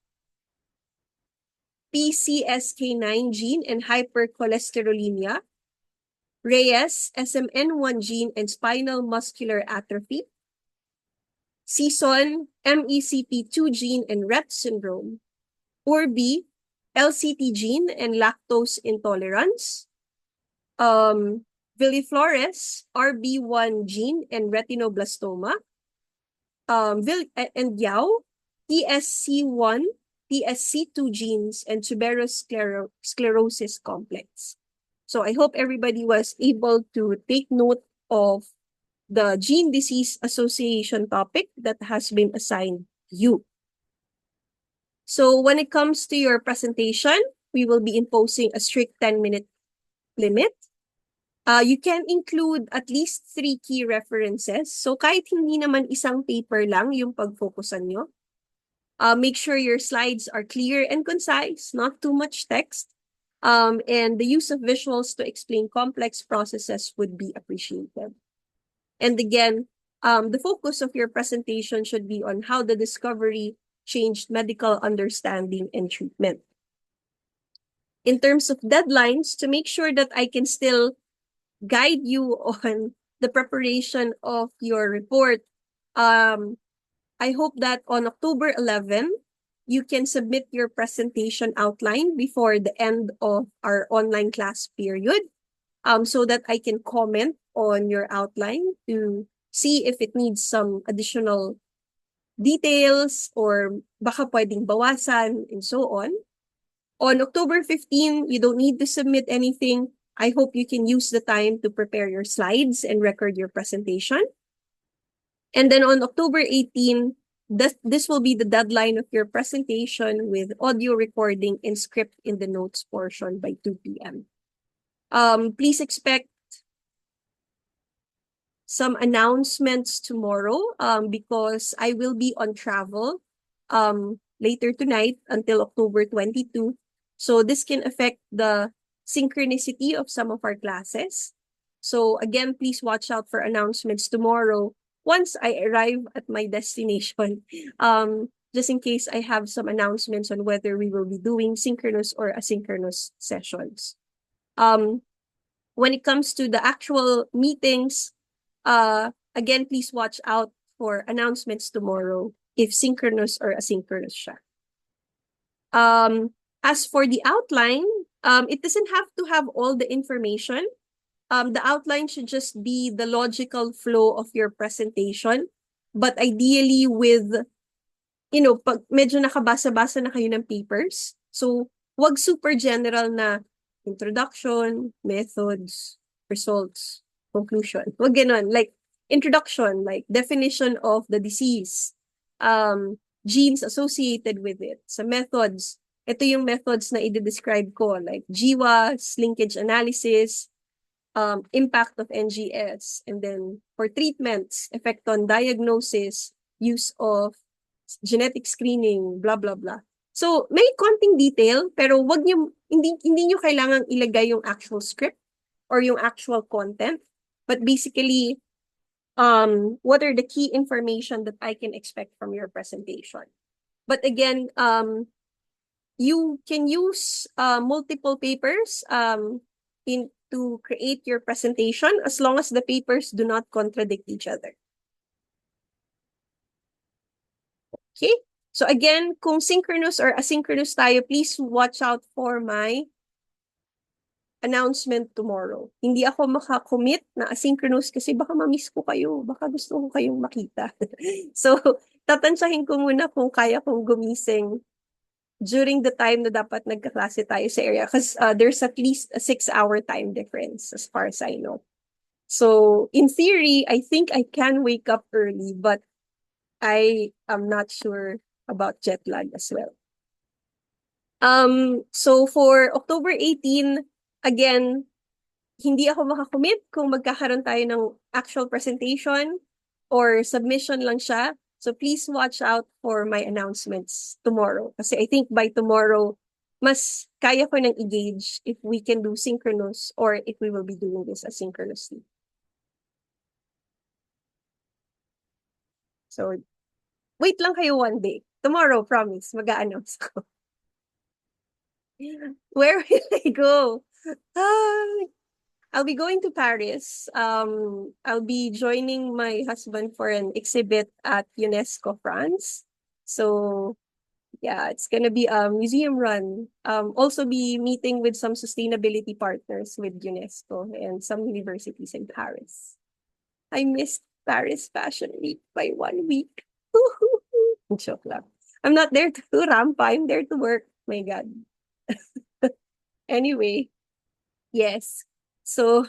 Speaker 1: PCSK9 gene and hypercholesterolemia. Reyes, SMN1 gene and spinal muscular atrophy. Sison, MECP2 gene and Rett syndrome. Urbi, LCT gene and lactose intolerance. Villiflores, RB1 gene and retinoblastoma. And Yao, TSC1, TSC2 genes and tuberous sclerosis complex. So I hope everybody was able to take note of the gene disease association topic that has been assigned to you. So when it comes to your presentation, we will be imposing a strict 10-minute limit. You can include at least 3 key references. So kahit hindi naman isang paper lang yung pag-focusan nyo, make sure your slides are clear and concise, not too much text. And the use of visuals to explain complex processes would be appreciated. And again, the focus of your presentation should be on how the discovery changed medical understanding and treatment. In terms of deadlines, to make sure that I can still guide you on the preparation of your report, I hope that on October 11, you can submit your presentation outline before the end of our online class period, so that I can comment on your outline to see if it needs some additional details or baka pwedeng bawasan and so on. On October 15, you don't need to submit anything. I hope you can use the time to prepare your slides and record your presentation. And then on October 18, this will be the deadline of your presentation with audio recording and script in the notes portion by 2 p.m. Please expect some announcements tomorrow because I will be on travel later tonight until October 22. So this can affect the synchronicity of some of our classes. So again, please watch out for announcements tomorrow once I arrive at my destination. Just in case I have some announcements on whether we will be doing synchronous or asynchronous sessions. When it comes to the actual meetings, again, please watch out for announcements tomorrow if synchronous or asynchronous siya. As for the outline, it doesn't have to have all the information. The outline should just be the logical flow of your presentation, but ideally with, pag medyo nakabasa-basa na kayo ng papers. So, wag super general na introduction, methods, results, conclusion. Wag ganon. Like, introduction, like definition of the disease, genes associated with it. Sa methods, ito yung methods na i-describe ko, like GWAS, linkage analysis, impact of NGS, and then for treatments, effect on diagnosis, use of genetic screening, blah, blah, blah. So, may konting detail, pero hindi nyo kailangang ilagay yung actual script or yung actual content. But basically, what are the key information that I can expect from your presentation? But again, you can use multiple papers to create your presentation as long as the papers do not contradict each other. Okay? So again, kung synchronous or asynchronous tayo, please watch out for my announcement tomorrow. Hindi ako makakommit na asynchronous kasi baka ma-miss ko kayo. Baka gusto ko kayong makita. So, tatansyahin ko muna kung kaya kong gumising during the time na dapat nagkaklase tayo sa area because there's at least a 6-hour time difference as far as I know. So, in theory, I think I can wake up early, but I am not sure about jet lag as well. So for October 18, again, hindi ako makakommit kung magkakaroon tayo ng actual presentation or submission lang siya. So please watch out for my announcements tomorrow. Kasi I think by tomorrow, mas kaya ko nang i-gauge if we can do synchronous or if we will be doing this asynchronously. So, wait lang kayo one day. Tomorrow, promise, mag-a-announce ko. Where will I go? I'll be going to Paris. I'll be joining my husband for an exhibit at UNESCO France. So, yeah, it's gonna be a museum run. Also be meeting with some sustainability partners with UNESCO and some universities in Paris. I missed Paris Fashion Week by 1 week. Joke lang. I'm not there to rampa. I'm there to work. My God. Anyway, yes. So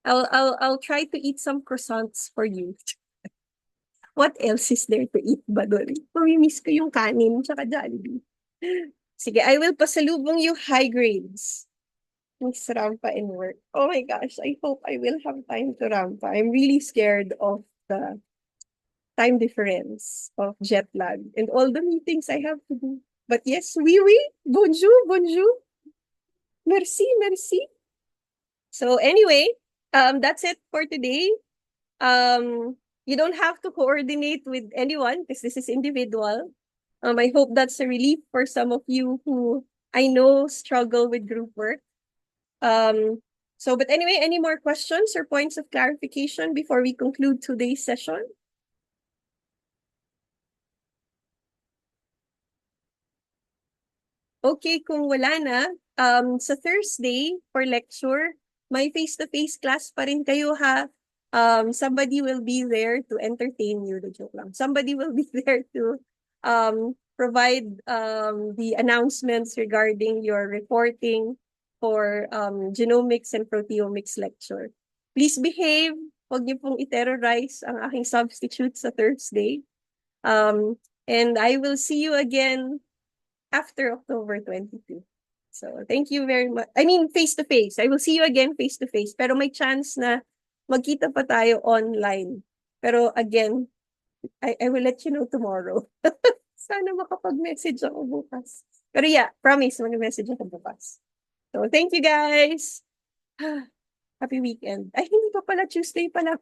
Speaker 1: I'll try to eat some croissants for you. What else is there to eat ba doon? Mamimiss ko yung kanin tsaka Jollibee. Sige, I will pasalubong you high grades. Miss Rampa in work. Oh my gosh, I hope I will have time to rampa. I'm really scared of the time difference, of jet lag, and all the meetings I have to do. But yes, oui. Bonjour, bonjour. Merci, merci. So anyway, that's it for today. You don't have to coordinate with anyone because this is individual. I hope that's a relief for some of you who I know struggle with group work. But anyway, any more questions or points of clarification before we conclude today's session? Okay, kung wala na, sa Thursday for lecture, may face-to-face class pa rin kayo ha. Somebody will be there to entertain you. The joke lang. Somebody will be there to provide the announcements regarding your reporting for genomics and proteomics lecture. Please behave. Huwag niyo pong i-terrorize ang aking substitute sa Thursday. And I will see you again after October 22. So, thank you very much. I mean, face-to-face. I will see you again face-to-face. Pero may chance na magkita pa tayo online. Pero again, I will let you know tomorrow. Sana makapag-message ako bukas. Pero yeah, promise, mag-message ako bukas. So, thank you guys. Happy weekend. Ay, hindi pa pala. Tuesday pala.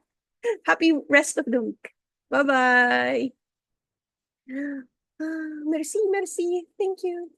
Speaker 1: Happy rest of the week. Bye-bye. Merci, merci. Thank you.